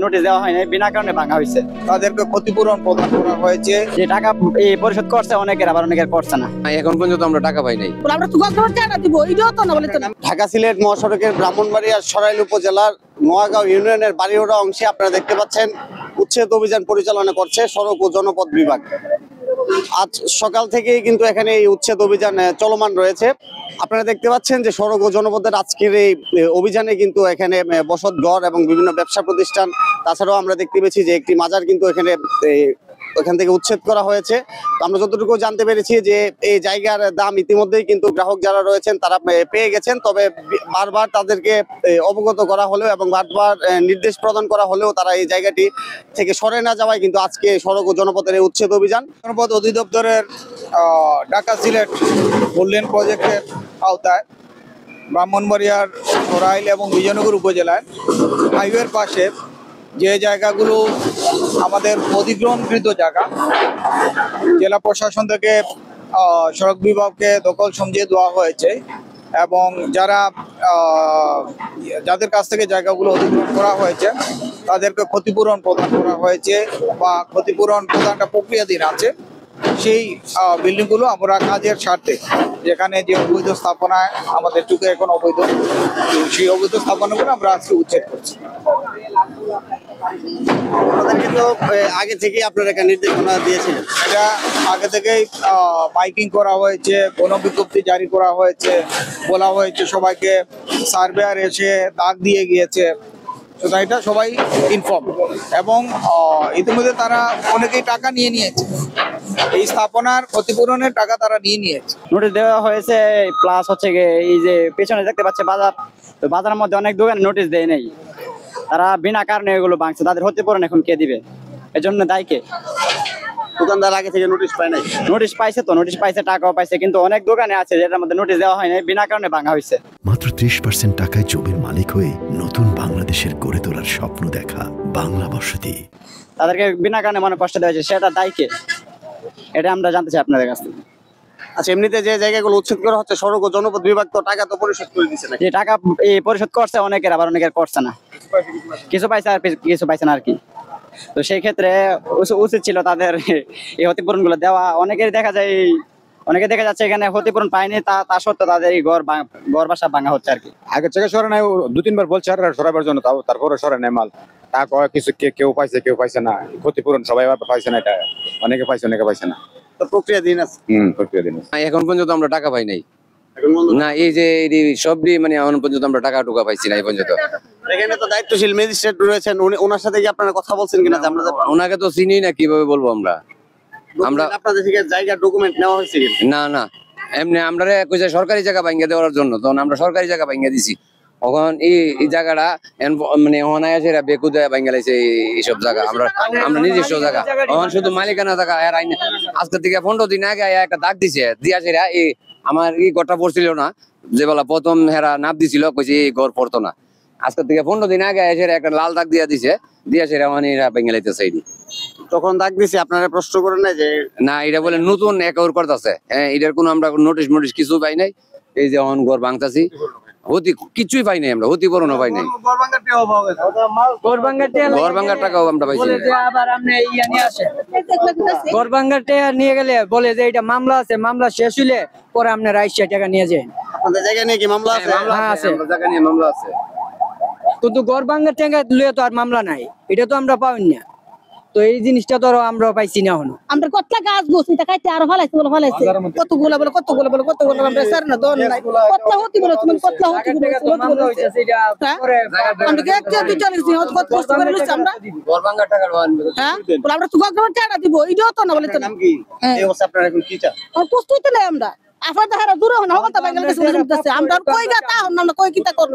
Notice দেওয়া হয়নি, বিনা কারণে ভাঙা হয়েছে। তাদেরকে ক্ষতিপূরণ প্রদান করা হয়েছে। যে টাকা পরিশোধ করছে অনেকের, আবার অনেকের করছে না। এখন পর্যন্ত আমরা টাকা পাই নাই। আমরা তো টাকা দিব, এইটাও তো না বলে তো না। ঢাকা সিলেট মহাসড়কের ব্রাহ্মণবাড়িয়া সরাইল উপজেলার নোয়াগাঁও ইউনিয়নের বাড়িওড়া অংশে আপনারা দেখতে পাচ্ছেন উচ্ছেদ অভিযান পরিচালনা করছে সড়ক ও জনপথ বিভাগ। আজ সকাল থেকেই কিন্তু এখানে এই উচ্ছেদ অভিযান চলমান রয়েছে। আপনারা দেখতে পাচ্ছেন যে সড়ক ও জনপথের আজকের এই অভিযানে কিন্তু এখানে বসতঘর এবং বিভিন্ন ব্যবসা প্রতিষ্ঠান, তাছাড়াও আমরা দেখতে পেয়েছি যে একটি মাজার কিন্তু এখান থেকে উচ্ছেদ করা হয়েছে। আমরা যতটুকু জানতে পেরেছি যে এই জায়গার দাম ইতিমধ্যেই কিন্তু গ্রাহক যারা রয়েছেন তারা পেয়ে গেছেন, তবে বারবার তাদেরকে অবগত করা হলেও এবং বারবার নির্দেশ প্রদান করা হলেও তারা এই জায়গাটি থেকে সরে না যাওয়ায় কিন্তু আজকে সড়ক ও জনপথের এই উচ্ছেদ অভিযান। জনপথ অধিদপ্তরের ঢাকা সিলেট গোল্ডেন প্রজেক্টের আওতায় ব্রাহ্মণবাড়িয়ার সরাইল এবং বিজয়নগর উপজেলায় হাইওয়ের পাশে যে জায়গাগুলো আমাদের অধিগ্রহণকৃত জায়গা, জেলা প্রশাসন থেকে সড়ক বিভাগকে দখল সমঝিয়ে দেওয়া হয়েছে এবং যাদের কাছ থেকে জায়গাগুলো অধিগ্রহণ করা হয়েছে তাদেরকে ক্ষতিপূরণ প্রদান করা হয়েছে বা ক্ষতিপূরণ প্রদানটা প্রক্রিয়াধীন আছে। সেই বিল্ডিংগুলো আমরা কাজের স্বার্থে, যেখানে যে অবৈধ স্থাপনায় আমাদের চোখে এখন অবৈধ, সেই অবৈধ স্থাপনাগুলো আমরা আজকে উচ্ছেদ করছি। কিন্তু আগে থেকেই আপনারা একটা নির্দেশনা দিয়েছিলেন? এটা আগে থেকেই মাইকিং করা হয়েছে, গণবিজ্ঞপ্তি জারি করা হয়েছে, বলা হয়েছে সবাইকে, সার্ভেয়ার এসে দাগ দিয়ে গিয়েছে, সুতরাং এটা সবাই ইনফর্ম এবং ইতিমধ্যে তারা অনেকেই টাকা নিয়ে নিয়েছে, এই স্থাপনার ক্ষতিপূরণের টাকা তারা নিয়ে নিয়েছে। নোটিশ দেওয়া হয়েছে, প্লাস হচ্ছে এই যে পেছনে দেখতে পাচ্ছে বাজার, তো বাজারের মধ্যে অনেক দোকানে নোটিশ দেয় নেই, তারা বিনা কারণে এগুলো ভাঙছে, তাদের ক্ষতিপূরণ এখন কে দিবে? এর জন্য দায়ী কে? দোকানদার আগে থেকে নোটিশ পায় নাই? নোটিশ পাইছে তো, নোটিশ পাইছে, টাকাও পাইছে, কিন্তু অনেক দোকানে আছে যেটার মধ্যে নোটিশ দেওয়া হয়নি, বিনা কারণে ভাঙা হয়েছে। মাত্র 30% টাকায় জমির মালিক হয়ে নতুন বাংলাদেশের গড়ে তোলার স্বপ্ন দেখা বাংলা বসতি। তাদেরকে বিনা কারণে মনে কষ্ট দেওয়া হয়েছে, সেটা দায়ী কে? এটা আমরা জানতে চাই আপনাদের কাছ থেকে। আচ্ছা, এমনিতে যে জায়গাগুলো উচ্ছেদ করা হচ্ছে সড়ক ও জনপথ বিভাগ তো টাকা তো পরিশোধ করে দিচ্ছে না? যে টাকা পরিশোধ করছে অনেকের, আবার অনেকের করছে না, কিছু পাইছে আর কিছু পাইছে না আর কি। তো সেই ক্ষেত্রে উচিত ছিল তাদের এই ক্ষতিপূরণ গুলো দেওয়া। অনেকের দেখা যাচ্ছে এখানে ক্ষতিপূরণ পায়নি, তা সত্ত্বেও তাদের এই ঘর বাসা ভাঙা হচ্ছে আর কি। আগে থেকে সরে নাই, 2-3 বার বলছে আর সরাবার জন্য, তারপরে সরে নাই মাল। টাকা কিছু কেউ পাইছে, কেউ পাইছে না, ক্ষতিপূরণ সবাই পাইছে না, এটা অনেকে পাইছে, অনেকে পাইছে না। তো প্রক্রিয়াধীন আছে? প্রক্রিয়াধীন। এখন পর্যন্ত আমরা টাকা পাই নাই না, এই যে সবই মানে এখন পর্যন্ত আমরা টাকা টুকা পাইছি না এই পর্যন্ত। এখানে তো দায়িত্বশীল ম্যাজিস্ট্রেট রয়েছেন, ওনার সাথে কি আপনারা কথা বলছেন কিনা? ওনাকে তো চিনি না, কিভাবে বলবো আমরা আপনাদের থেকে জায়গা ডকুমেন্ট নেওয়া হয়েছে? না এমনি আমরা কইছে সরকারি জায়গা ভাঙিয়ে দেওয়ার জন্য, তখন আমরা সরকারি জায়গা ভাঙিয়ে দিছি। এখন এই জায়গাটা মানে অনায়াসেরা বেকুদে ভাঙিয়ে লাইছে এইসব জায়গা, আমরা নিজস্ব জায়গা। এখন শুধু মালিকানা জায়গা। আজকে থেকে 15 দিন আগে একটা দাগ দিছে, দিয়াছেরা এই আমার এই ঘরটা পড়ছিল না, যে বেলা প্রথম হেরা নাপ দিছিল, কইছে এই ঘর পড়তো না। আজকে থেকে 15 দিন আগে এসে একটা লাল দাগ দিয়াছেরা মানে এরা ভেঙে লাইতেছে। তখন দাগ দিছে, আপনারা প্রশ্ন করেন না যে? না, এটা বলে নতুন একর করতেছে। হ্যাঁ, এটার কোনো আমরা নোটিশ কিছু পাই নাই। এই যে এখন ঘর ভাঙতাছি, কিছুই পাই নাই আমরা, ক্ষতিপূরণও পাই নাই। ঘর ভাঙার টাকাও আমরা পাইছি। ঘর ভাঙার টাকা নিয়ে গেলে বলে যে এটা মামলা আছে, মামলা শেষ হইলে পরে আপনার 80 টাকা নিয়ে যায়। আপনাদের জায়গা নিয়ে কি মামলা আছে? হ্যাঁ আছে, জায়গা নিয়ে মামলা আছে, কিন্তু ঘর ভাঙার টাকা লইয়া তো আর মামলা নাই, এটা তো আমরা পাই না। তো এই জিনিসটা তো আমরা পাইছি না এখনো। আমরা কতটা গাছ গোছ এটা খাইতে আর ফলাইছে কতগুলো আমরা স্যার না দন নাই, কতটা হতি বলে তুমি, কতটা হতি বলে আমরা কি চলেছি কত কষ্ট করে লইছি আমরা ঘর ভাঙার টাকা। হ্যাঁ, আমরা তো গগন টাকা দিব, এইটাও তো না বলে তো। নাম কি এই অবস্থা আপনারা এখন কি চান? প্রস্তুত নাই আমরা, আপনাদের হারা দূরে হন, হতা বাঙালি কাছে আমরা কই গাতা হন, আমরা কই কিতা করব।